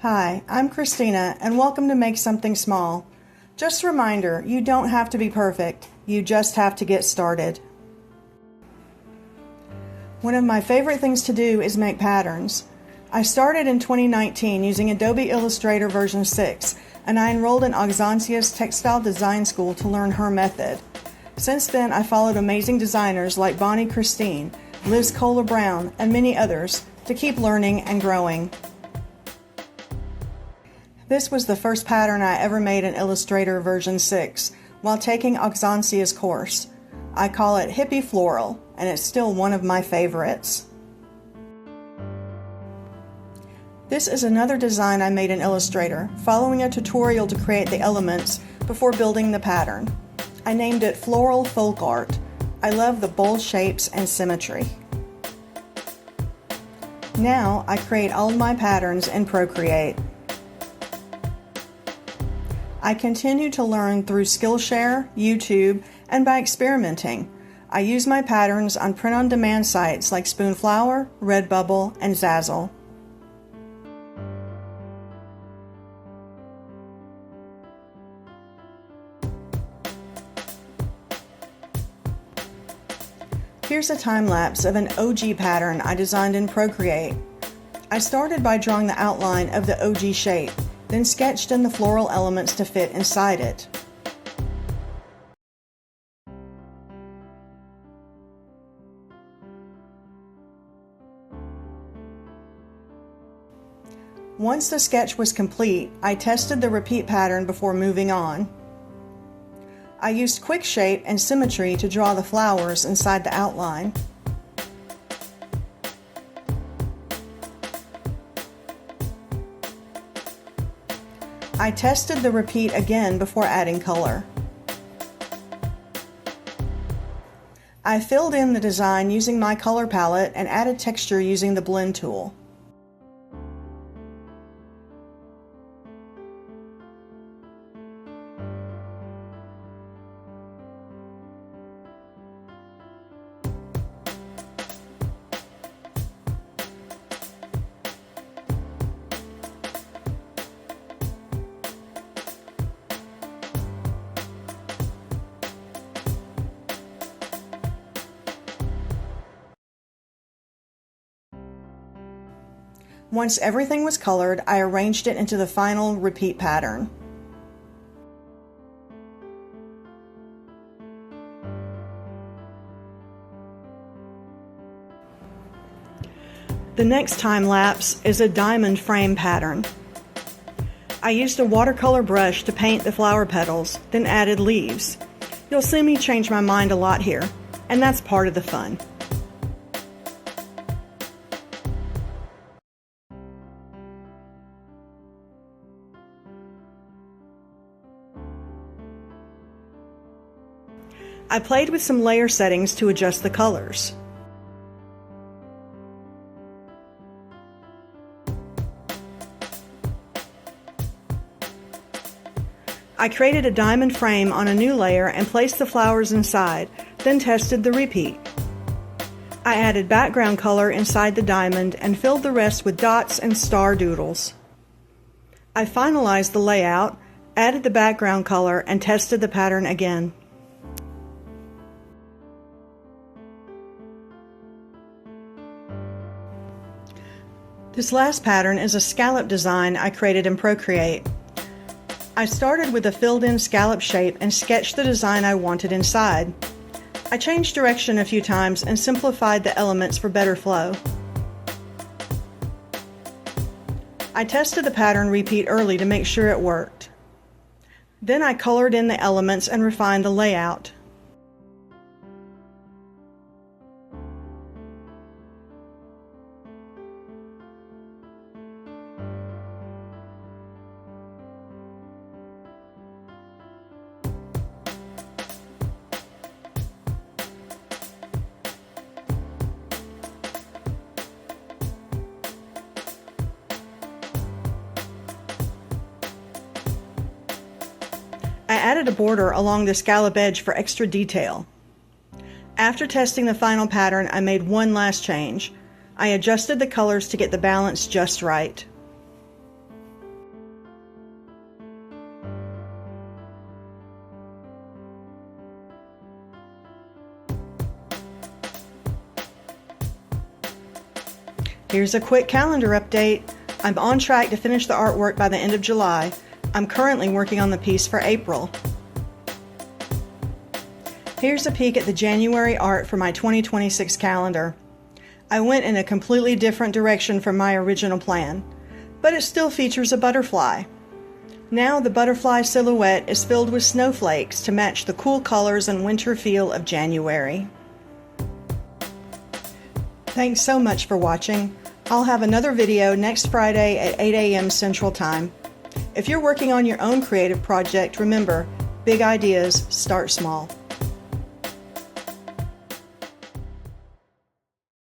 Hi, I'm Christina, and welcome to Make Something Small. Just a reminder, you don't have to be perfect, you just have to get started. One of my favorite things to do is make patterns. I started in 2019 using Adobe Illustrator version 6, and I enrolled in Oksancia's Textile Design School to learn her method. Since then, I followed amazing designers like Bonnie Christine, Liz Kohler Brown, and many others to keep learning and growing. This was the first pattern I ever made in Illustrator version 6 while taking Oksancia's course. I call it Hippie Floral, and it's still one of my favorites. This is another design I made in Illustrator, following a tutorial to create the elements before building the pattern. I named it Floral Folk Art. I love the bold shapes and symmetry. Now I create all my patterns in Procreate. I continue to learn through Skillshare, YouTube, and by experimenting. I use my patterns on print-on-demand sites like Spoonflower, Redbubble, and Zazzle. Here's a time lapse of an OG pattern I designed in Procreate. I started by drawing the outline of the OG shape, then sketched in the floral elements to fit inside it. Once the sketch was complete, I tested the repeat pattern before moving on. I used quick shape and symmetry to draw the flowers inside the outline. I tested the repeat again before adding color. I filled in the design using my color palette and added texture using the blend tool. Once everything was colored, I arranged it into the final repeat pattern. The next time lapse is a diamond frame pattern. I used a watercolor brush to paint the flower petals, then added leaves. You'll see me change my mind a lot here, and that's part of the fun. I played with some layer settings to adjust the colors. I created a diamond frame on a new layer and placed the flowers inside, then tested the repeat. I added background color inside the diamond and filled the rest with dots and star doodles. I finalized the layout, added the background color, and tested the pattern again. This last pattern is a scallop design I created in Procreate. I started with a filled-in scallop shape and sketched the design I wanted inside. I changed direction a few times and simplified the elements for better flow. I tested the pattern repeat early to make sure it worked. Then I colored in the elements and refined the layout. I added a border along the scallop edge for extra detail. After testing the final pattern, I made one last change. I adjusted the colors to get the balance just right. Here's a quick calendar update. I'm on track to finish the artwork by the end of July. I'm currently working on the piece for April. Here's a peek at the January art for my 2026 calendar. I went in a completely different direction from my original plan, but it still features a butterfly. Now the butterfly silhouette is filled with snowflakes to match the cool colors and winter feel of January. Thanks so much for watching. I'll have another video next Friday at 8 a.m. Central Time. If you're working on your own creative project, remember, big ideas start small.